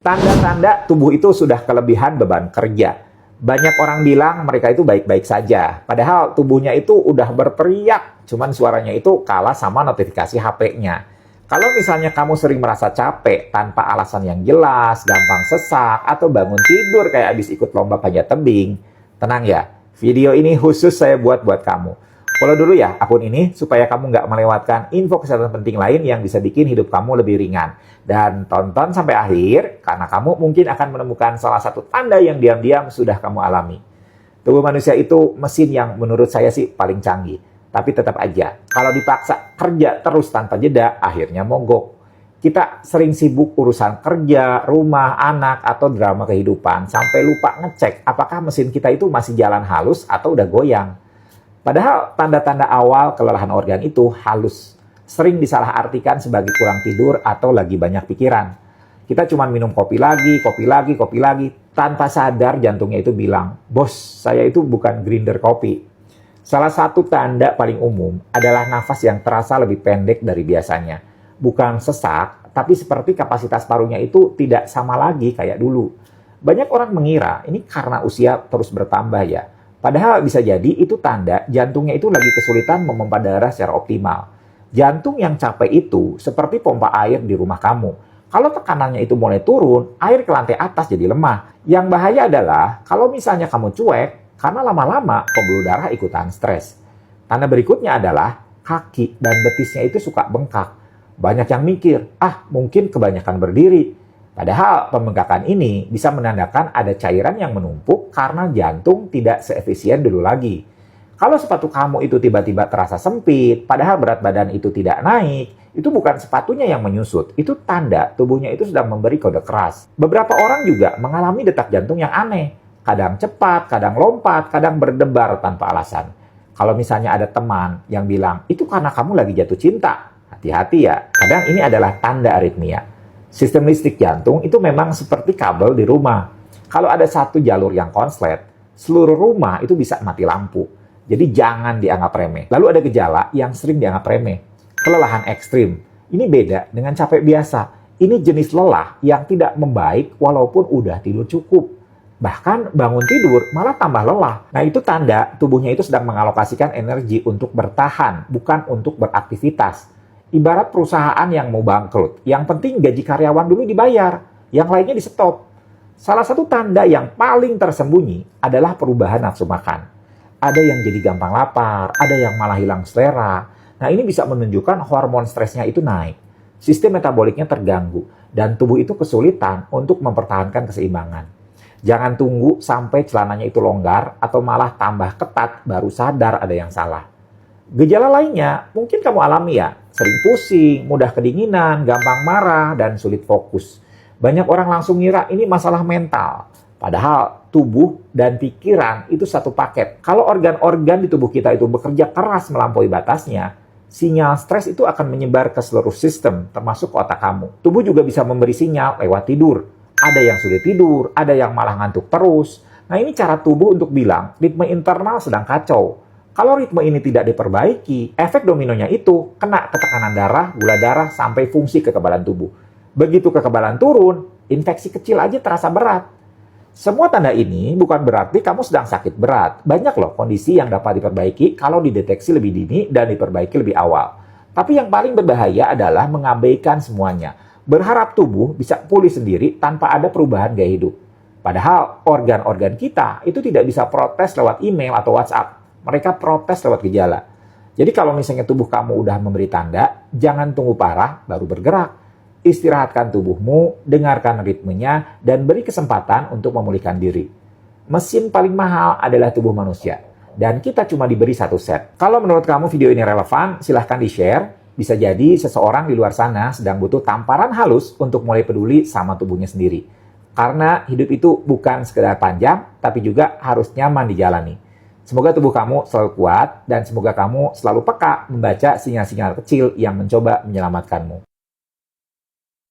Tanda-tanda tubuh itu sudah kelebihan beban kerja. Banyak orang bilang mereka itu baik-baik saja, padahal tubuhnya itu udah berteriak, cuman suaranya itu kalah sama notifikasi HP-nya. Kalau misalnya kamu sering merasa capek tanpa alasan yang jelas, gampang sesak, atau bangun tidur kayak habis ikut lomba panjat tebing, tenang ya, video ini khusus saya buat kamu. Follow dulu ya akun ini supaya kamu nggak melewatkan info kesehatan penting lain yang bisa bikin hidup kamu lebih ringan. Dan tonton sampai akhir karena kamu mungkin akan menemukan salah satu tanda yang diam-diam sudah kamu alami. Tubuh manusia itu mesin yang menurut saya sih paling canggih. Tapi tetap aja, kalau dipaksa kerja terus tanpa jeda, akhirnya mogok. Kita sering sibuk urusan kerja, rumah, anak, atau drama kehidupan sampai lupa ngecek apakah mesin kita itu masih jalan halus atau udah goyang. Padahal tanda-tanda awal kelelahan organ itu halus, sering disalahartikan sebagai kurang tidur atau lagi banyak pikiran. Kita cuma minum kopi lagi, tanpa sadar jantungnya itu bilang, "Bos, saya itu bukan grinder kopi." Salah satu tanda paling umum adalah nafas yang terasa lebih pendek dari biasanya. Bukan sesak, tapi seperti kapasitas parunya itu tidak sama lagi kayak dulu. Banyak orang mengira ini karena usia terus bertambah ya. Padahal bisa jadi itu tanda jantungnya itu lagi kesulitan memompa darah secara optimal. Jantung yang capek itu seperti pompa air di rumah kamu. Kalau tekanannya itu mulai turun, air ke lantai atas jadi lemah. Yang bahaya adalah kalau misalnya kamu cuek, karena lama-lama pembuluh darah ikutan stres. Tanda berikutnya adalah kaki dan betisnya itu suka bengkak. Banyak yang mikir, mungkin kebanyakan berdiri. Padahal pembengkakan ini bisa menandakan ada cairan yang menumpuk karena jantung tidak seefisien dulu lagi. Kalau sepatu kamu itu tiba-tiba terasa sempit, padahal berat badan itu tidak naik, itu bukan sepatunya yang menyusut, itu tanda tubuhnya itu sedang memberi kode keras. Beberapa orang juga mengalami detak jantung yang aneh, kadang cepat, kadang lompat, kadang berdebar tanpa alasan. Kalau misalnya ada teman yang bilang, itu karena kamu lagi jatuh cinta, hati-hati ya, kadang ini adalah tanda aritmia. Sistem listrik jantung itu memang seperti kabel di rumah. Kalau ada satu jalur yang konslet, seluruh rumah itu bisa mati lampu. Jadi jangan dianggap remeh. Lalu ada gejala yang sering dianggap remeh. Kelelahan ekstrim. Ini beda dengan capek biasa. Ini jenis lelah yang tidak membaik walaupun udah tidur cukup. Bahkan bangun tidur malah tambah lelah. Nah itu tanda tubuhnya itu sedang mengalokasikan energi untuk bertahan, bukan untuk beraktivitas. Ibarat perusahaan yang mau bangkrut, yang penting gaji karyawan dulu dibayar, yang lainnya di stop. Salah satu tanda yang paling tersembunyi adalah perubahan nafsu makan. Ada yang jadi gampang lapar, ada yang malah hilang selera. Nah ini bisa menunjukkan hormon stresnya itu naik. Sistem metaboliknya terganggu, dan tubuh itu kesulitan untuk mempertahankan keseimbangan. Jangan tunggu sampai celananya itu longgar atau malah tambah ketat baru sadar ada yang salah. Gejala lainnya mungkin kamu alami ya, sering pusing, mudah kedinginan, gampang marah, dan sulit fokus. Banyak orang langsung ngira ini masalah mental. Padahal tubuh dan pikiran itu satu paket. Kalau organ-organ di tubuh kita itu bekerja keras melampaui batasnya, sinyal stres itu akan menyebar ke seluruh sistem, termasuk ke otak kamu. Tubuh juga bisa memberi sinyal lewat tidur. Ada yang sulit tidur, ada yang malah ngantuk terus. Nah ini cara tubuh untuk bilang ritme internal sedang kacau. Kalau ritme ini tidak diperbaiki, efek dominonya itu kena ke tekanan darah, gula darah, sampai fungsi kekebalan tubuh. Begitu kekebalan turun, infeksi kecil aja terasa berat. Semua tanda ini bukan berarti kamu sedang sakit berat. Banyak loh kondisi yang dapat diperbaiki kalau dideteksi lebih dini dan diperbaiki lebih awal. Tapi yang paling berbahaya adalah mengabaikan semuanya. Berharap tubuh bisa pulih sendiri tanpa ada perubahan gaya hidup. Padahal organ-organ kita itu tidak bisa protes lewat email atau WhatsApp. Mereka protes lewat gejala. Jadi kalau misalnya tubuh kamu udah memberi tanda, jangan tunggu parah baru bergerak. Istirahatkan tubuhmu, dengarkan ritmenya, dan beri kesempatan untuk memulihkan diri. Mesin paling mahal adalah tubuh manusia. Dan kita cuma diberi satu set. Kalau menurut kamu video ini relevan, silahkan di-share. Bisa jadi seseorang di luar sana sedang butuh tamparan halus untuk mulai peduli sama tubuhnya sendiri. Karena hidup itu bukan sekedar panjang, tapi juga harus nyaman dijalani. Semoga tubuh kamu selalu kuat dan semoga kamu selalu peka membaca sinyal-sinyal kecil yang mencoba menyelamatkanmu.